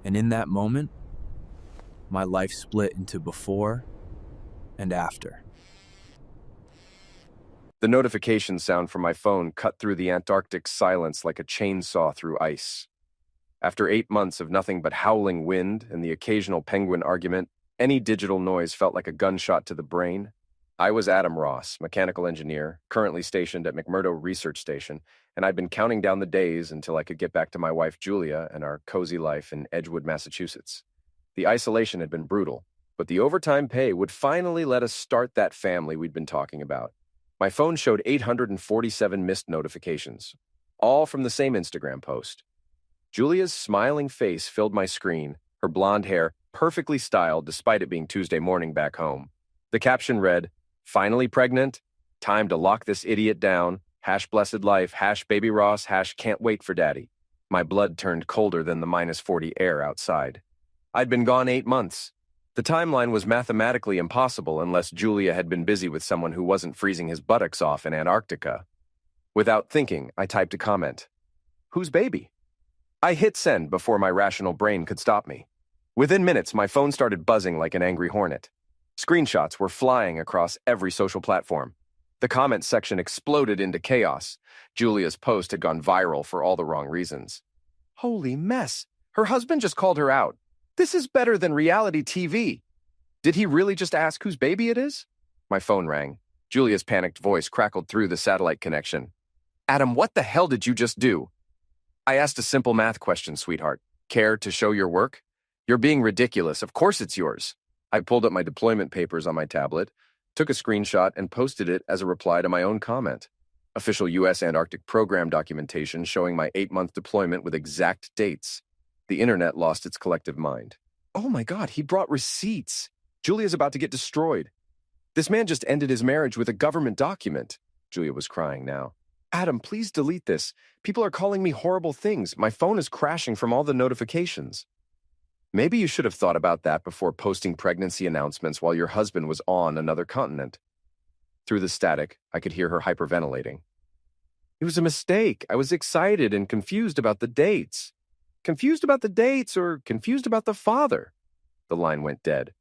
And in that moment, my life split into before and after. The notification sound from my phone cut through the Antarctic silence like a chainsaw through ice. After 8 months of nothing but howling wind and the occasional penguin argument, any digital noise felt like a gunshot to the brain. I was Adam Ross, mechanical engineer, currently stationed at McMurdo Research Station, and I'd been counting down the days until I could get back to my wife Julia and our cozy life in Edgewood, Massachusetts. The isolation had been brutal, but the overtime pay would finally let us start that family we'd been talking about. My phone showed 847 missed notifications, all from the same Instagram post. Julia's smiling face filled my screen, her blonde hair perfectly styled despite it being Tuesday morning back home. The caption read, "Finally pregnant? Time to lock this idiot down. #blessed life, #baby Ross, #can't wait for daddy." My blood turned colder than the -40 air outside. I'd been gone 8 months. The timeline was mathematically impossible unless Julia had been busy with someone who wasn't freezing his buttocks off in Antarctica. Without thinking, I typed a comment. "Whose baby?" I hit send before my rational brain could stop me. Within minutes, my phone started buzzing like an angry hornet. Screenshots were flying across every social platform. The comments section exploded into chaos. Julia's post had gone viral for all the wrong reasons. Holy mess! Her husband just called her out. This is better than reality TV. Did he really just ask whose baby it is? My phone rang. Julia's panicked voice crackled through the satellite connection. Adam, what the hell did you just do? I asked a simple math question, sweetheart. Care to show your work? You're being ridiculous. Of course it's yours. I pulled up my deployment papers on my tablet, took a screenshot, and posted it as a reply to my own comment. Official U.S. Antarctic program documentation showing my 8-month deployment with exact dates. The internet lost its collective mind. Oh my God, he brought receipts. Julia's about to get destroyed. This man just ended his marriage with a government document. Julia was crying now. Adam, please delete this. People are calling me horrible things. My phone is crashing from all the notifications. Maybe you should have thought about that before posting pregnancy announcements while your husband was on another continent. Through the static, I could hear her hyperventilating. It was a mistake. I was excited and confused about the dates. Confused about the dates or confused about the father? The line went dead.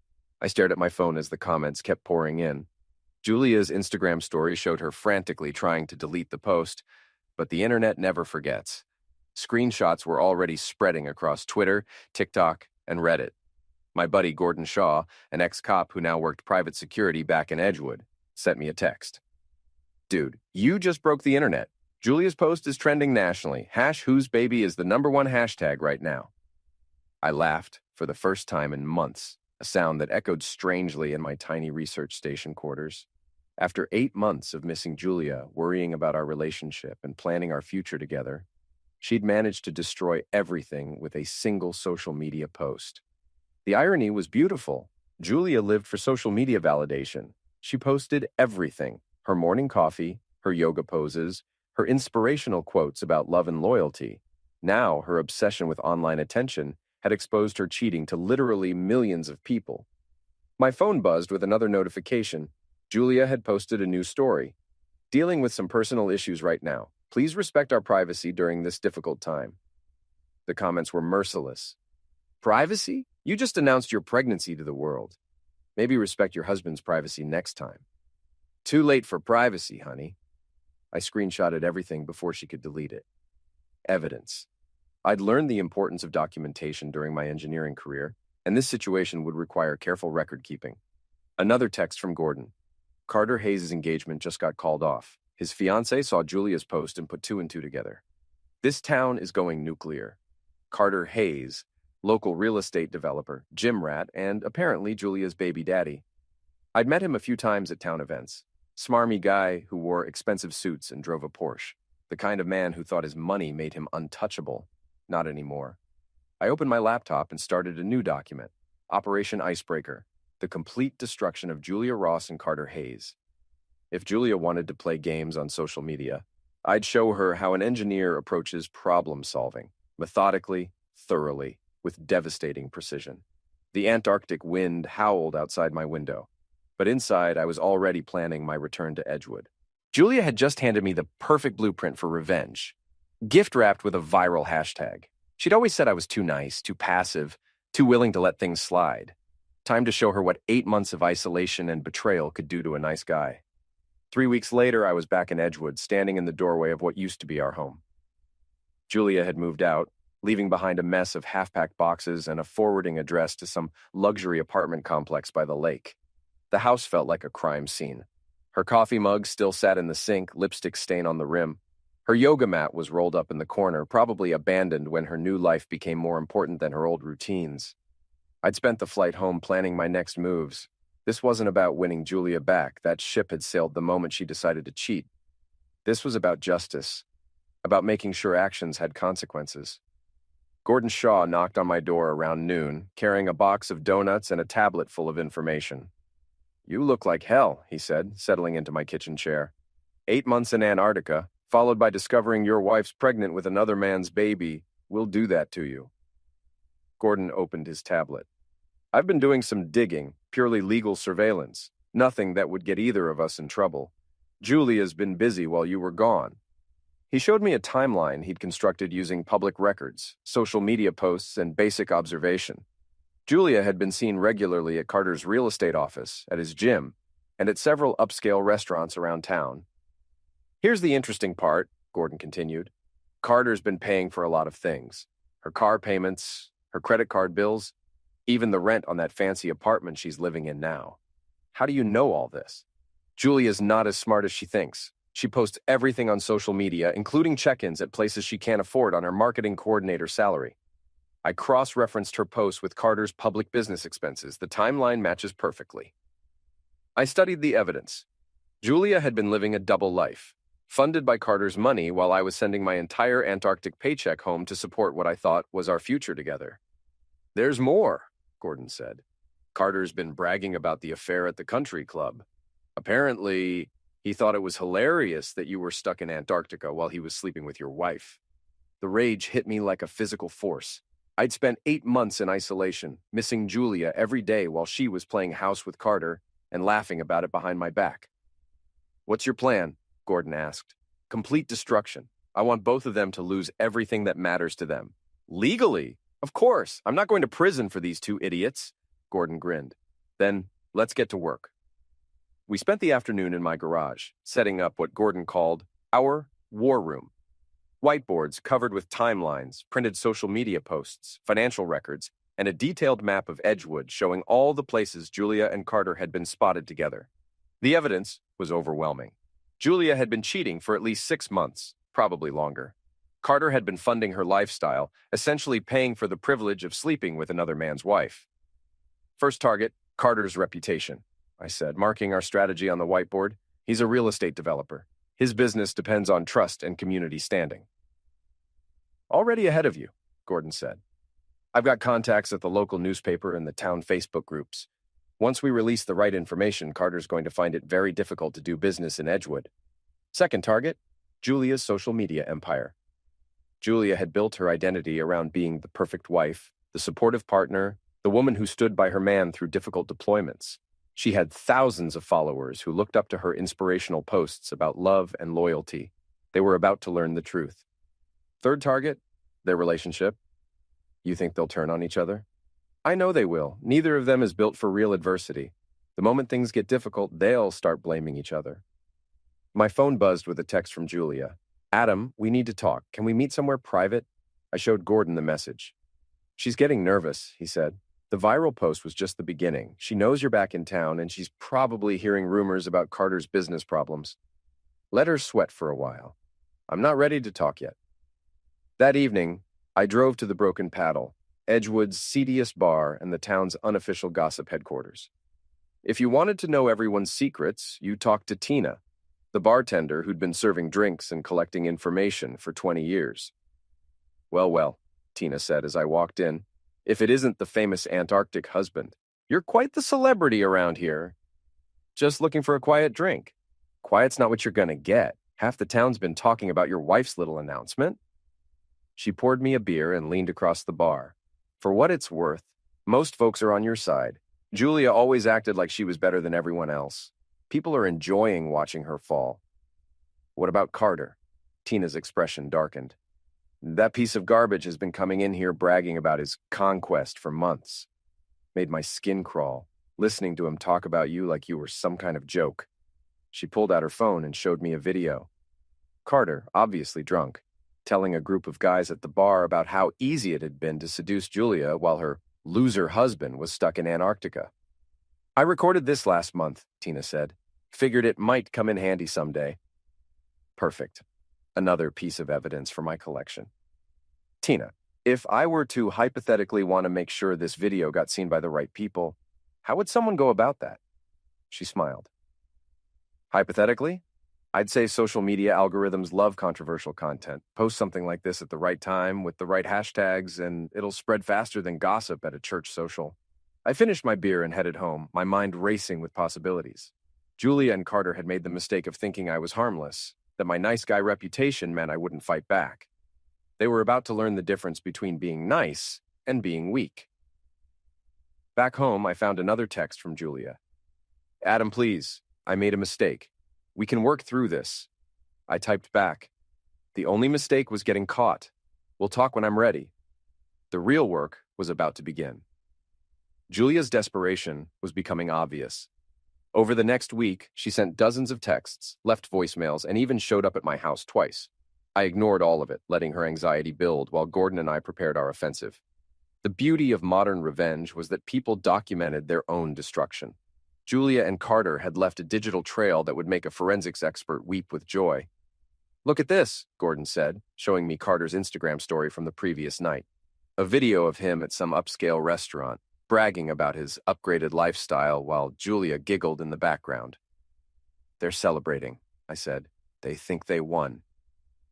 I stared at my phone as the comments kept pouring in. Julia's Instagram story showed her frantically trying to delete the post, but the internet never forgets. Screenshots were already spreading across Twitter, TikTok, and Reddit. My buddy Gordon Shaw, an ex-cop who now worked private security back in Edgewood, sent me a text. Dude, you just broke the internet. Julia's post is trending nationally. #WhoseBaby is the #1 hashtag right now. I laughed for the first time in months, a sound that echoed strangely in my tiny research station quarters. After 8 months of missing Julia, worrying about our relationship and planning our future together, she'd managed to destroy everything with a single social media post. The irony was beautiful. Julia lived for social media validation. She posted everything: her morning coffee, her yoga poses, her inspirational quotes about love and loyalty. Now, her obsession with online attention had exposed her cheating to literally millions of people. My phone buzzed with another notification. Julia had posted a new story. Dealing with some personal issues right now. Please respect our privacy during this difficult time. The comments were merciless. Privacy? You just announced your pregnancy to the world. Maybe respect your husband's privacy next time. Too late for privacy, honey. I screenshotted everything before she could delete it. Evidence. I'd learned the importance of documentation during my engineering career, and this situation would require careful record keeping. Another text from Gordon. Carter Hayes' engagement just got called off. His fiancée saw Julia's post and put 2 and 2 together. This town is going nuclear. Carter Hayes, local real estate developer, gym rat, and apparently Julia's baby daddy. I'd met him a few times at town events. Smarmy guy who wore expensive suits and drove a Porsche. The kind of man who thought his money made him untouchable. Not anymore. I opened my laptop and started a new document. Operation Icebreaker. The complete destruction of Julia Ross and Carter Hayes. If Julia wanted to play games on social media, I'd show her how an engineer approaches problem solving, methodically, thoroughly, with devastating precision. The Antarctic wind howled outside my window, but inside I was already planning my return to Edgewood. Julia had just handed me the perfect blueprint for revenge, gift-wrapped with a viral hashtag. She'd always said I was too nice, too passive, too willing to let things slide. Time to show her what 8 months of isolation and betrayal could do to a nice guy. 3 weeks later, I was back in Edgewood, standing in the doorway of what used to be our home. Julia had moved out, leaving behind a mess of half-packed boxes and a forwarding address to some luxury apartment complex by the lake. The house felt like a crime scene. Her coffee mug still sat in the sink, lipstick stain on the rim. Her yoga mat was rolled up in the corner, probably abandoned when her new life became more important than her old routines. I'd spent the flight home planning my next moves. This wasn't about winning Julia back. That ship had sailed the moment she decided to cheat. This was about justice, about making sure actions had consequences. Gordon Shaw knocked on my door around noon, carrying a box of donuts and a tablet full of information. "You look like hell," he said, settling into my kitchen chair. 8 months in Antarctica, followed by discovering your wife's pregnant with another man's baby, will do that to you. Gordon opened his tablet. "I've been doing some digging, purely legal surveillance. Nothing that would get either of us in trouble. Julia's been busy while you were gone." He showed me a timeline he'd constructed using public records, social media posts, and basic observation. Julia had been seen regularly at Carter's real estate office, at his gym, and at several upscale restaurants around town. "Here's the interesting part," Gordon continued. "Carter's been paying for a lot of things. Her car payments, her credit card bills, even the rent on that fancy apartment she's living in now. How do you know all this? Julia's not as smart as she thinks. She posts everything on social media, including check-ins at places she can't afford on her marketing coordinator salary. I cross-referenced her posts with Carter's public business expenses. The timeline matches perfectly. I studied the evidence. Julia had been living a double life, funded by Carter's money while I was sending my entire Antarctic paycheck home to support what I thought was our future together. "There's more," Gordon said. "Carter's been bragging about the affair at the country club. Apparently, he thought it was hilarious that you were stuck in Antarctica while he was sleeping with your wife." The rage hit me like a physical force. I'd spent 8 months in isolation, missing Julia every day while she was playing house with Carter and laughing about it behind my back. "What's your plan?" Gordon asked. "Complete destruction. I want both of them to lose everything that matters to them." "Legally? Of course. I'm not going to prison for these two idiots." Gordon grinned. "Then let's get to work." We spent the afternoon in my garage, setting up what Gordon called our war room. Whiteboards covered with timelines, printed social media posts, financial records, and a detailed map of Edgewood showing all the places Julia and Carter had been spotted together. The evidence was overwhelming. Julia had been cheating for at least 6 months, probably longer. Carter had been funding her lifestyle, essentially paying for the privilege of sleeping with another man's wife. "First target, Carter's reputation," I said, marking our strategy on the whiteboard. "He's a real estate developer. His business depends on trust and community standing." "Already ahead of you," Gordon said. "I've got contacts at the local newspaper and the town Facebook groups. Once we release the right information, Carter's going to find it very difficult to do business in Edgewood." Second target, Julia's social media empire. Julia had built her identity around being the perfect wife, the supportive partner, the woman who stood by her man through difficult deployments. She had thousands of followers who looked up to her inspirational posts about love and loyalty. They were about to learn the truth. Third target, their relationship. You think they'll turn on each other? I know they will. Neither of them is built for real adversity. The moment things get difficult, they'll start blaming each other. My phone buzzed with a text from Julia. "Adam, we need to talk. Can we meet somewhere private?" I showed Gordon the message. "She's getting nervous," he said. "The viral post was just the beginning. She knows you're back in town, and she's probably hearing rumors about Carter's business problems. Let her sweat for a while. I'm not ready to talk yet." That evening, I drove to the Broken Paddle, Edgewood's seediest bar and the town's unofficial gossip headquarters. If you wanted to know everyone's secrets, you talked to Tina, the bartender who'd been serving drinks and collecting information for 20 years. Well, Tina said as I walked in. "If it isn't the famous Antarctic husband. You're quite the celebrity around here. Just looking for a quiet drink." "Quiet's not what you're gonna get. Half the town's been talking about your wife's little announcement." She poured me a beer and leaned across the bar. "For what it's worth, most folks are on your side. Julia always acted like she was better than everyone else. People are enjoying watching her fall." "What about Carter?" Tina's expression darkened. That piece of garbage has been coming in here bragging about his conquest for months. Made my skin crawl, listening to him talk about you like you were some kind of joke. She pulled out her phone and showed me a video. Carter, obviously drunk, telling a group of guys at the bar about how easy it had been to seduce Julia while her loser husband was stuck in Antarctica. I recorded this last month, Tina said. Figured it might come in handy someday. Perfect. Another piece of evidence for my collection. Tina, if I were to hypothetically want to make sure this video got seen by the right people, how would someone go about that? She smiled. Hypothetically, I'd say social media algorithms love controversial content. Post something like this at the right time with the right hashtags, and it'll spread faster than gossip at a church social. I finished my beer and headed home, my mind racing with possibilities. Julia and Carter had made the mistake of thinking I was harmless, that my nice guy reputation meant I wouldn't fight back. They were about to learn the difference between being nice and being weak. Back home, I found another text from Julia. Adam, please, I made a mistake. We can work through this. I typed back. The only mistake was getting caught. We'll talk when I'm ready. The real work was about to begin. Julia's desperation was becoming obvious. Over the next week, she sent dozens of texts, left voicemails, and even showed up at my house twice. I ignored all of it, letting her anxiety build while Gordon and I prepared our offensive. The beauty of modern revenge was that people documented their own destruction. Julia and Carter had left a digital trail that would make a forensics expert weep with joy. Look at this, Gordon said, showing me Carter's Instagram story from the previous night. A video of him at some upscale restaurant, bragging about his upgraded lifestyle while Julia giggled in the background. They're celebrating, I said. They think they won.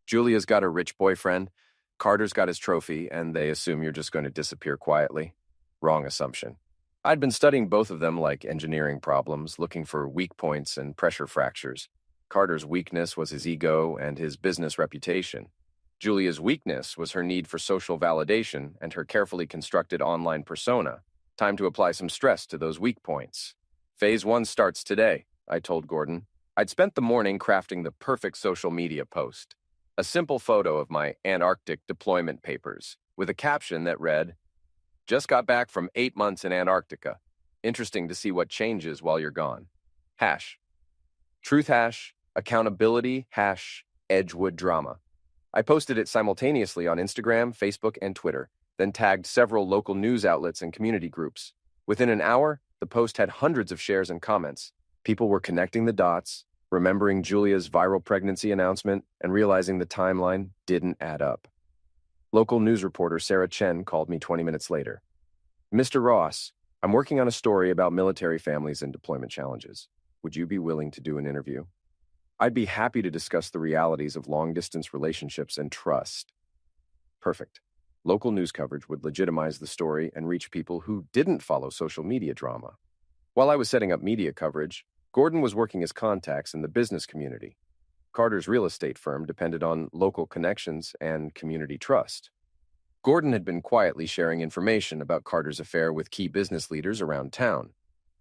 Julia's got her rich boyfriend, Carter's got his trophy, and they assume you're just going to disappear quietly. Wrong assumption. I'd been studying both of them like engineering problems, looking for weak points and pressure fractures. Carter's weakness was his ego and his business reputation. Julia's weakness was her need for social validation and her carefully constructed online persona. Time to apply some stress to those weak points. Phase 1 starts today, I told Gordon. I'd spent the morning crafting the perfect social media post. A simple photo of my Antarctic deployment papers, with a caption that read, "Just got back from 8 months in Antarctica. Interesting to see what changes while you're gone. Hash. Truth hash, accountability hash, Edgewood drama." I posted it simultaneously on Instagram, Facebook, and Twitter, then tagged several local news outlets and community groups. Within an hour, the post had hundreds of shares and comments. People were connecting the dots, remembering Julia's viral pregnancy announcement, and realizing the timeline didn't add up. Local news reporter Sarah Chen called me 20 minutes later. "Mr. Ross, I'm working on a story about military families and deployment challenges. Would you be willing to do an interview?" I'd be happy to discuss the realities of long-distance relationships and trust. Perfect. Local news coverage would legitimize the story and reach people who didn't follow social media drama. While I was setting up media coverage, Gordon was working his contacts in the business community. Carter's real estate firm depended on local connections and community trust. Gordon had been quietly sharing information about Carter's affair with key business leaders around town.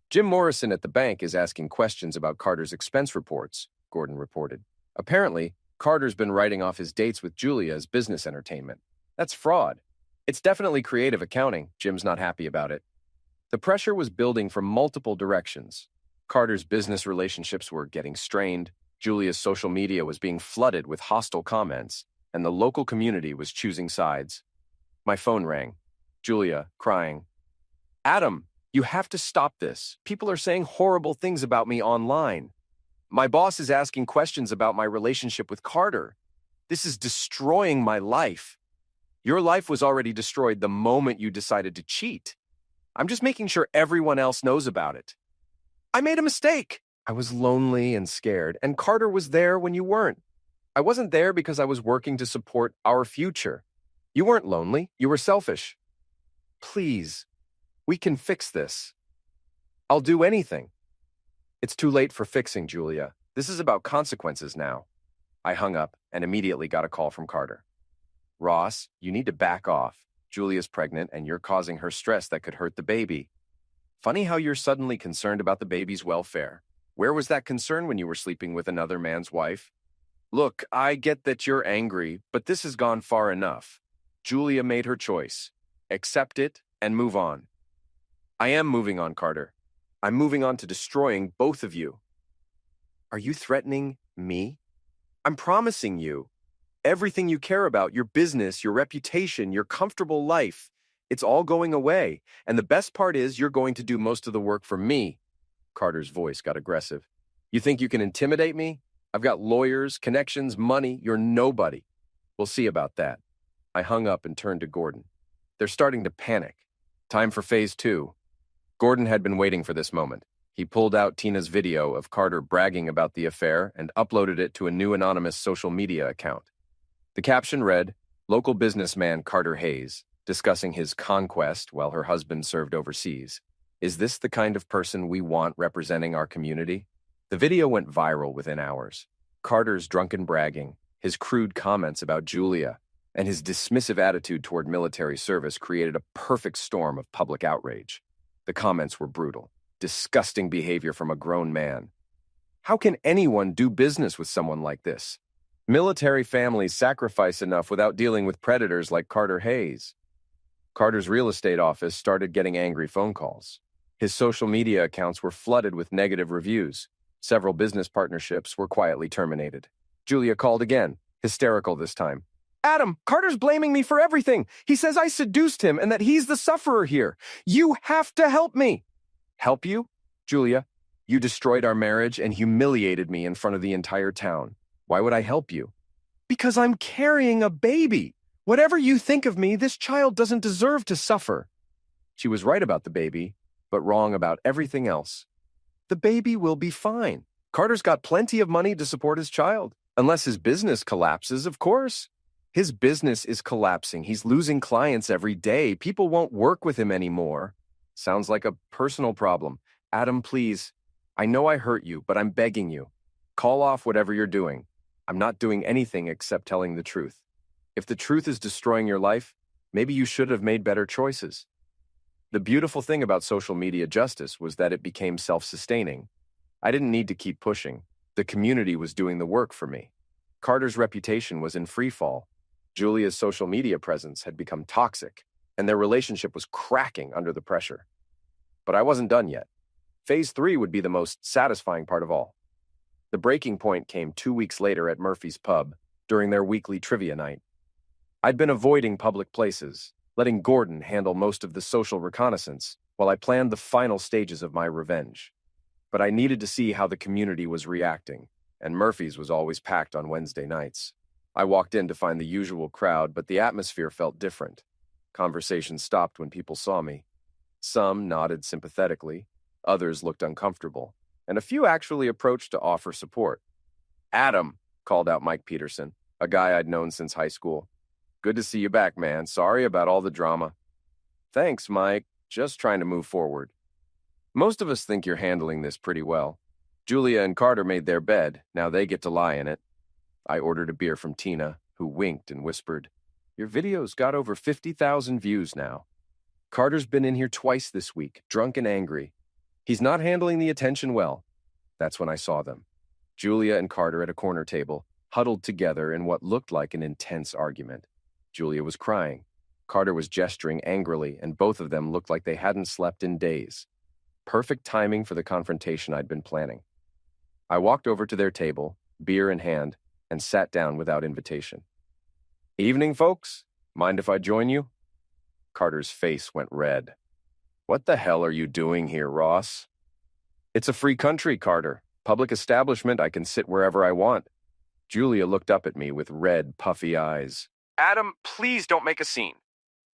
"Jim Morrison at the bank is asking questions about Carter's expense reports," Gordon reported. "Apparently, Carter's been writing off his dates with Julia as business entertainment. That's fraud. It's definitely creative accounting. Jim's not happy about it." The pressure was building from multiple directions. Carter's business relationships were getting strained, Julia's social media was being flooded with hostile comments, and the local community was choosing sides. My phone rang. Julia, crying. "Adam, you have to stop this. People are saying horrible things about me online. My boss is asking questions about my relationship with Carter. This is destroying my life. Your life was already destroyed the moment you decided to cheat. I'm just making sure everyone else knows about it. I made a mistake. I was lonely and scared, and Carter was there when you weren't. I wasn't there because I was working to support our future. You weren't lonely. You were selfish. Please, we can fix this. I'll do anything." "It's too late for fixing, Julia. This is about consequences now." I hung up and immediately got a call from Carter. "Ross, you need to back off. Julia's pregnant and you're causing her stress that could hurt the baby. Funny how you're suddenly concerned about the baby's welfare. Where was that concern when you were sleeping with another man's wife?" Look, I get that you're angry, but this has gone far enough. Julia made her choice. Accept it and move on. I am moving on, Carter. I'm moving on to destroying both of you. Are you threatening me? I'm promising you. Everything you care about, your business, your reputation, your comfortable life, it's all going away. And the best part is you're going to do most of the work for me. Carter's voice got aggressive. You think you can intimidate me? I've got lawyers, connections, money. You're nobody. We'll see about that. I hung up and turned to Gordon. They're starting to panic. Time for phase 2. Gordon had been waiting for this moment. He pulled out Tina's video of Carter bragging about the affair and uploaded it to a new anonymous social media account. The caption read, "Local businessman Carter Hayes, discussing his conquest while her husband served overseas. Is this the kind of person we want representing our community?" The video went viral within hours. Carter's drunken bragging, his crude comments about Julia, and his dismissive attitude toward military service created a perfect storm of public outrage. The comments were brutal. Disgusting behavior from a grown man. How can anyone do business with someone like this? Military families sacrifice enough without dealing with predators like Carter Hayes. Carter's real estate office started getting angry phone calls. His social media accounts were flooded with negative reviews. Several business partnerships were quietly terminated. Julia called again, hysterical this time. "Adam, Carter's blaming me for everything. He says I seduced him and that he's the sufferer here. You have to help me." Help you? Julia, you destroyed our marriage and humiliated me in front of the entire town. Why would I help you? Because I'm carrying a baby. Whatever you think of me, this child doesn't deserve to suffer. She was right about the baby, but wrong about everything else. The baby will be fine. Carter's got plenty of money to support his child. Unless his business collapses, of course. His business is collapsing. He's losing clients every day. People won't work with him anymore. Sounds like a personal problem. Adam, please. I know I hurt you, but I'm begging you. Call off whatever you're doing. I'm not doing anything except telling the truth. If the truth is destroying your life, maybe you should have made better choices. The beautiful thing about social media justice was that it became self-sustaining. I didn't need to keep pushing. The community was doing the work for me. Carter's reputation was in free fall. Julia's social media presence had become toxic, and their relationship was cracking under the pressure. But I wasn't done yet. Phase 3 would be the most satisfying part of all. The breaking point came 2 weeks later at Murphy's Pub, during their weekly trivia night. I'd been avoiding public places, letting Gordon handle most of the social reconnaissance, while I planned the final stages of my revenge. But I needed to see how the community was reacting, and Murphy's was always packed on Wednesday nights. I walked in to find the usual crowd, but the atmosphere felt different. Conversation stopped when people saw me. Some nodded sympathetically, others looked uncomfortable, and a few actually approached to offer support. "Adam," called out Mike Peterson, a guy I'd known since high school. "Good to see you back, man. Sorry about all the drama." "Thanks, Mike. Just trying to move forward." "Most of us think you're handling this pretty well. Julia and Carter made their bed. Now they get to lie in it." I ordered a beer from Tina, who winked and whispered, "Your video's got over 50,000 views now. Carter's been in here twice this week, drunk and angry. He's not handling the attention well." That's when I saw them. Julia and Carter at a corner table, huddled together in what looked like an intense argument. Julia was crying. Carter was gesturing angrily, and both of them looked like they hadn't slept in days. Perfect timing for the confrontation I'd been planning. I walked over to their table, beer in hand, and sat down without invitation. "Evening, folks. Mind if I join you?" Carter's face went red. "What the hell are you doing here, Ross?" "It's a free country, Carter. Public establishment, I can sit wherever I want." Julia looked up at me with red, puffy eyes. "Adam, please don't make a scene."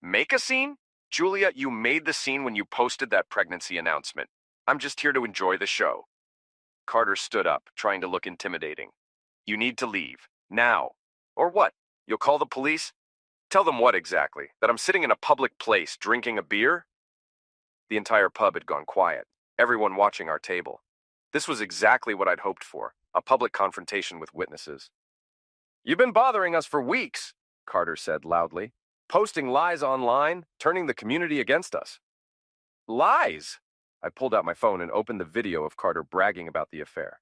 "Make a scene? Julia, you made the scene when you posted that pregnancy announcement. I'm just here to enjoy the show." Carter stood up, trying to look intimidating. "You need to leave. Now. Or what? You'll call the police?" "Tell them what exactly? That I'm sitting in a public place drinking a beer?" The entire pub had gone quiet, everyone watching our table. This was exactly what I'd hoped for, a public confrontation with witnesses. "You've been bothering us for weeks," Carter said loudly. "Posting lies online, turning the community against us." "Lies?" I pulled out my phone and opened the video of Carter bragging about the affair.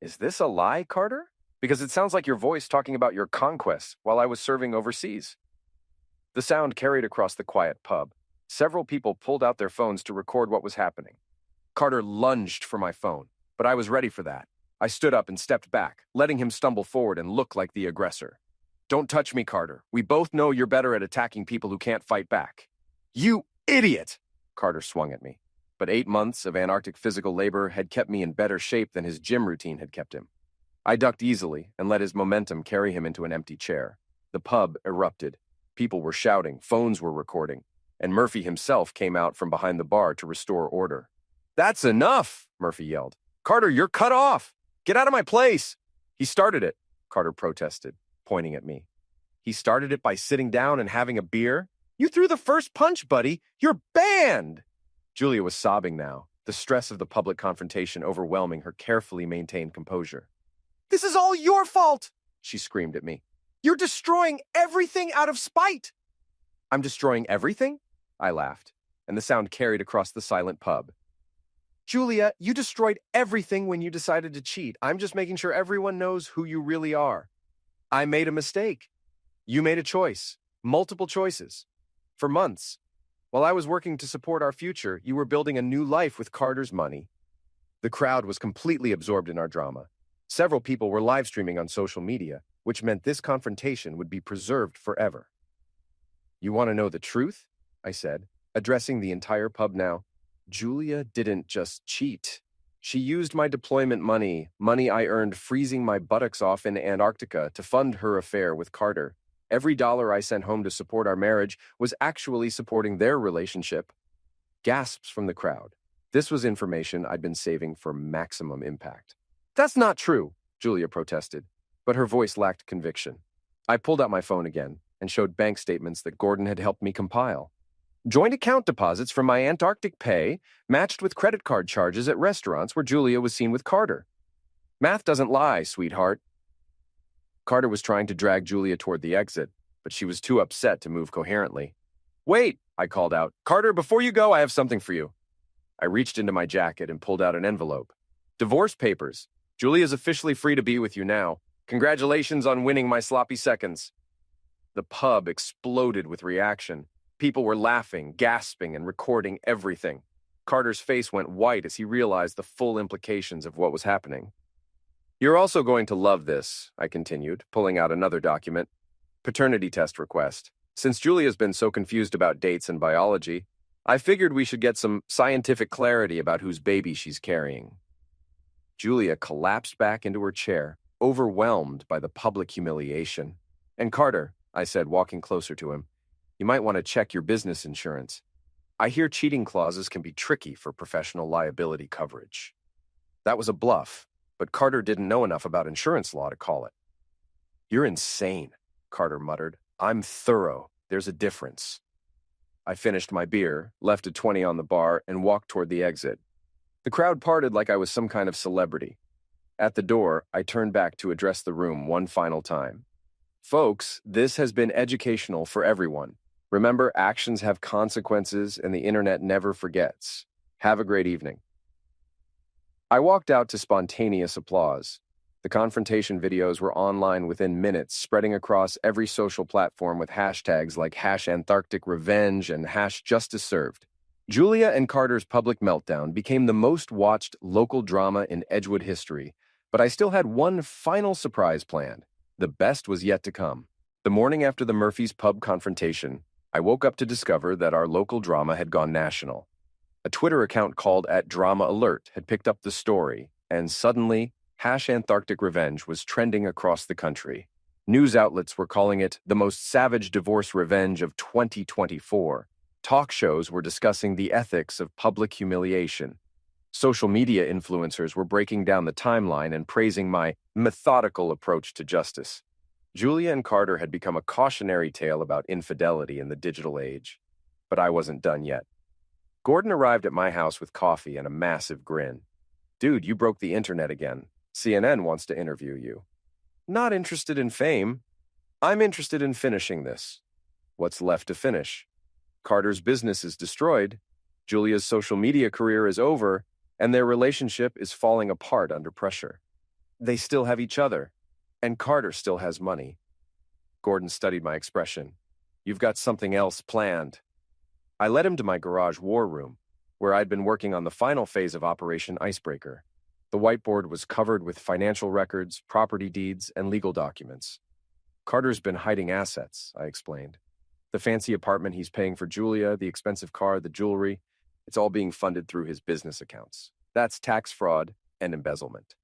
"Is this a lie, Carter? Because it sounds like your voice talking about your conquests while I was serving overseas. The sound carried across the quiet pub. Several people pulled out their phones to record what was happening. Carter lunged for my phone, but I was ready for that. I stood up and stepped back, letting him stumble forward and look like the aggressor. Don't touch me, Carter. We both know you're better at attacking people who can't fight back. You idiot! Carter swung at me. But 8 months of Antarctic physical labor had kept me in better shape than his gym routine had kept him. I ducked easily and let his momentum carry him into an empty chair. The pub erupted. People were shouting, phones were recording, and Murphy himself came out from behind the bar to restore order. That's enough, Murphy yelled. Carter, you're cut off. Get out of my place. He started it, Carter protested, pointing at me. He started it by sitting down and having a beer? You threw the first punch, buddy. You're banned. Julia was sobbing now, the stress of the public confrontation overwhelming her carefully maintained composure. This is all your fault, she screamed at me. You're destroying everything out of spite. I'm destroying everything? I laughed, and the sound carried across the silent pub. Julia, you destroyed everything when you decided to cheat. I'm just making sure everyone knows who you really are. I made a mistake. You made a choice. Multiple choices. For months. While I was working to support our future, you were building a new life with Carter's money. The crowd was completely absorbed in our drama. Several people were live streaming on social media, which meant this confrontation would be preserved forever. You want to know the truth? I said, addressing the entire pub now. Julia didn't just cheat. She used my deployment money I earned freezing my buttocks off in Antarctica, to fund her affair with Carter. Every dollar I sent home to support our marriage was actually supporting their relationship. Gasps from the crowd. This was information I'd been saving for maximum impact. That's not true, Julia protested, but her voice lacked conviction. I pulled out my phone again and showed bank statements that Gordon had helped me compile. Joint account deposits from my Antarctic pay matched with credit card charges at restaurants where Julia was seen with Carter. Math doesn't lie, sweetheart. Carter was trying to drag Julia toward the exit, but she was too upset to move coherently. Wait, I called out. Carter, before you go, I have something for you. I reached into my jacket and pulled out an envelope. Divorce papers. Julia's officially free to be with you now. Congratulations on winning my sloppy seconds. The pub exploded with reaction. People were laughing, gasping, and recording everything. Carter's face went white as he realized the full implications of what was happening. You're also going to love this, I continued, pulling out another document. Paternity test request. Since Julia's been so confused about dates and biology, I figured we should get some scientific clarity about whose baby she's carrying. Julia collapsed back into her chair, overwhelmed by the public humiliation. And Carter, I said, walking closer to him, you might want to check your business insurance. I hear cheating clauses can be tricky for professional liability coverage. That was a bluff, but Carter didn't know enough about insurance law to call it. You're insane, Carter muttered. I'm thorough. There's a difference. I finished my beer, left a 20 on the bar, and walked toward the exit. The crowd parted like I was some kind of celebrity. At the door, I turned back to address the room one final time. Folks, this has been educational for everyone. Remember, actions have consequences, and the internet never forgets. Have a great evening. I walked out to spontaneous applause. The confrontation videos were online within minutes, spreading across every social platform with hashtags like #AntarcticRevenge and #JusticeServed. Julia and Carter's public meltdown became the most watched local drama in Edgewood history, but I still had one final surprise planned. The best was yet to come. The morning after the Murphy's pub confrontation, I woke up to discover that our local drama had gone national. A Twitter account called @DramaAlert had picked up the story, and suddenly, #AntarcticRevenge was trending across the country. News outlets were calling it the most savage divorce revenge of 2024. Talk shows were discussing the ethics of public humiliation. Social media influencers were breaking down the timeline and praising my methodical approach to justice. Julia and Carter had become a cautionary tale about infidelity in the digital age. But I wasn't done yet. Gordon arrived at my house with coffee and a massive grin. Dude, you broke the internet again. CNN wants to interview you. Not interested in fame. I'm interested in finishing this. What's left to finish? Carter's business is destroyed, Julia's social media career is over, and their relationship is falling apart under pressure. They still have each other. And Carter still has money. Gordon studied my expression. You've got something else planned. I led him to my garage war room, where I'd been working on the final phase of Operation Icebreaker. The whiteboard was covered with financial records, property deeds, and legal documents. Carter's been hiding assets, I explained. The fancy apartment he's paying for Julia, the expensive car, the jewelry, it's all being funded through his business accounts. That's tax fraud and embezzlement.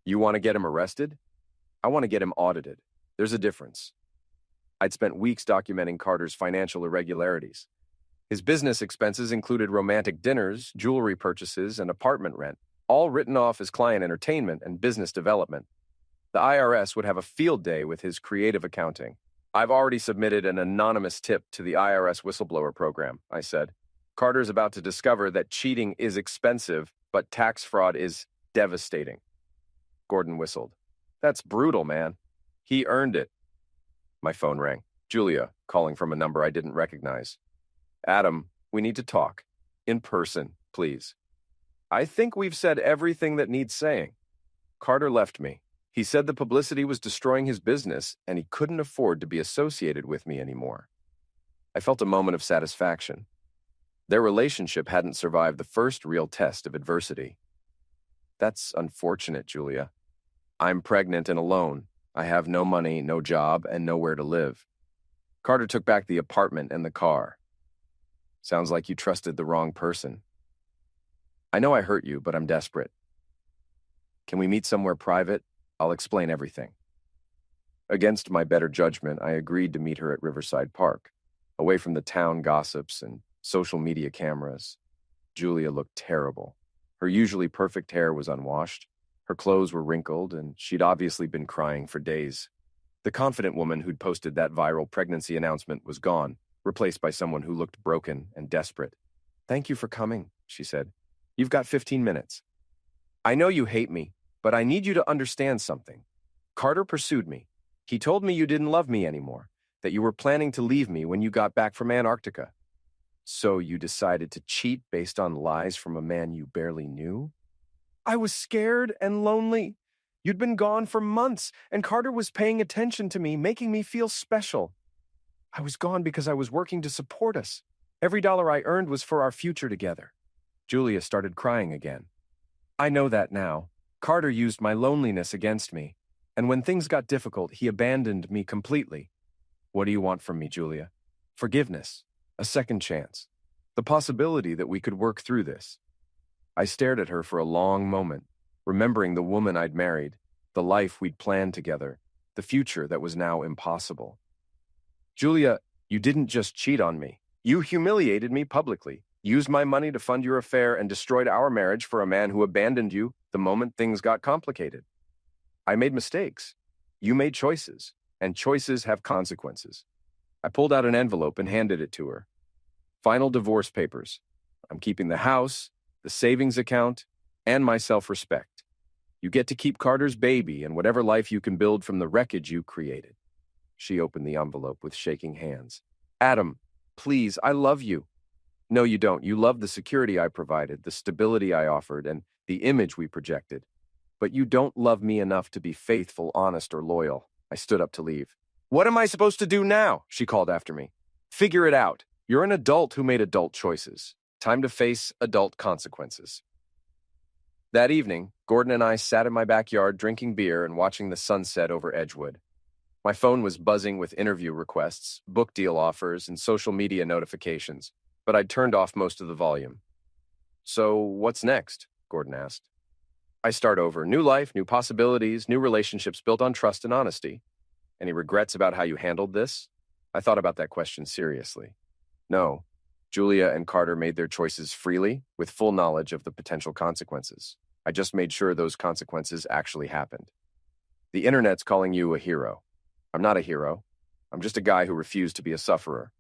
You want to get him arrested? I want to get him audited. There's a difference. I'd spent weeks documenting Carter's financial irregularities. His business expenses included romantic dinners, jewelry purchases, and apartment rent, all written off as client entertainment and business development. The IRS would have a field day with his creative accounting. I've already submitted an anonymous tip to the IRS whistleblower program, I said. Carter's about to discover that cheating is expensive, but tax fraud is devastating. Gordon whistled. That's brutal, man. He earned it. My phone rang. Julia, calling from a number I didn't recognize. Adam, we need to talk. In person, please. I think we've said everything that needs saying. Carter left me. He said the publicity was destroying his business, and he couldn't afford to be associated with me anymore. I felt a moment of satisfaction. Their relationship hadn't survived the first real test of adversity. That's unfortunate, Julia. I'm pregnant and alone. I have no money, no job, and nowhere to live. Carter took back the apartment and the car. Sounds like you trusted the wrong person. I know I hurt you, but I'm desperate. Can we meet somewhere private? I'll explain everything. Against my better judgment, I agreed to meet her at Riverside Park, away from the town gossips and social media cameras. Julia looked terrible. Her usually perfect hair was unwashed. Her clothes were wrinkled, and she'd obviously been crying for days. The confident woman who'd posted that viral pregnancy announcement was gone, replaced by someone who looked broken and desperate. Thank you for coming, she said. You've got 15 minutes. I know you hate me, but I need you to understand something. Carter pursued me. He told me you didn't love me anymore, that you were planning to leave me when you got back from Antarctica. So you decided to cheat based on lies from a man you barely knew? I was scared and lonely. You'd been gone for months, and Carter was paying attention to me, making me feel special. I was gone because I was working to support us. Every dollar I earned was for our future together. Julia started crying again. I know that now. Carter used my loneliness against me, and when things got difficult, he abandoned me completely. What do you want from me, Julia? Forgiveness, a second chance, the possibility that we could work through this. I stared at her for a long moment, remembering the woman I'd married, the life we'd planned together, the future that was now impossible. Julia, you didn't just cheat on me. You humiliated me publicly, used my money to fund your affair, and destroyed our marriage for a man who abandoned you the moment things got complicated. I made mistakes. You made choices, and choices have consequences. I pulled out an envelope and handed it to her. Final divorce papers. I'm keeping the house, the savings account, and my self-respect. You get to keep Carter's baby and whatever life you can build from the wreckage you created. She opened the envelope with shaking hands. Adam, please, I love you. No, you don't. You love the security I provided, the stability I offered, and the image we projected. But you don't love me enough to be faithful, honest, or loyal. I stood up to leave. What am I supposed to do now? She called after me. Figure it out. You're an adult who made adult choices. Time to face adult consequences. That evening, Gordon and I sat in my backyard drinking beer and watching the sunset over Edgewood. My phone was buzzing with interview requests, book deal offers, and social media notifications, but I'd turned off most of the volume. So, what's next? Gordon asked. I start over. New life, new possibilities, new relationships built on trust and honesty. Any regrets about how you handled this? I thought about that question seriously. No. Julia and Carter made their choices freely, with full knowledge of the potential consequences. I just made sure those consequences actually happened. The internet's calling you a hero. I'm not a hero. I'm just a guy who refused to be a sufferer.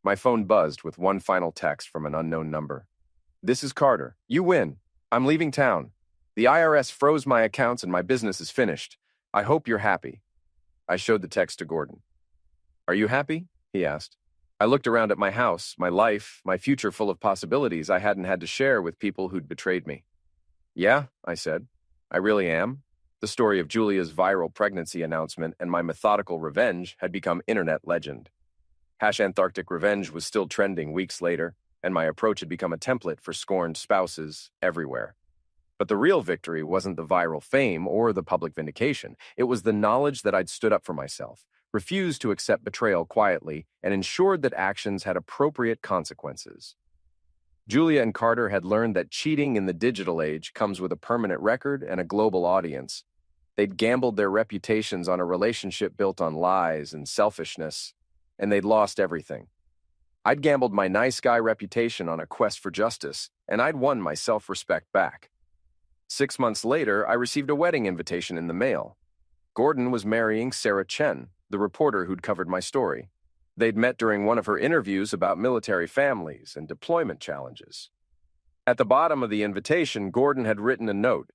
My phone buzzed with one final text from an unknown number. This is Carter. You win. I'm leaving town. The IRS froze my accounts and my business is finished. I hope you're happy. I showed the text to Gordon. Are you happy? He asked. I looked around at my house, my life, my future full of possibilities I hadn't had to share with people who'd betrayed me. Yeah, I said. I really am. The story of Julia's viral pregnancy announcement and my methodical revenge had become internet legend. Antarctic Revenge was still trending weeks later, and my approach had become a template for scorned spouses everywhere. But the real victory wasn't the viral fame or the public vindication. It was the knowledge that I'd stood up for myself, refused to accept betrayal quietly, and ensured that actions had appropriate consequences. Julia and Carter had learned that cheating in the digital age comes with a permanent record and a global audience. They'd gambled their reputations on a relationship built on lies and selfishness, and they'd lost everything. I'd gambled my nice guy reputation on a quest for justice, and I'd won my self-respect back. 6 months later, I received a wedding invitation in the mail. Gordon was marrying Sarah Chen, the reporter who'd covered my story. They'd met during one of her interviews about military families and deployment challenges. At the bottom of the invitation, Gordon had written a note.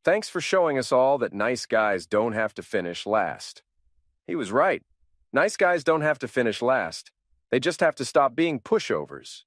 "Thanks for showing us all that nice guys don't have to finish last." He was right. Nice guys don't have to finish last. They just have to stop being pushovers.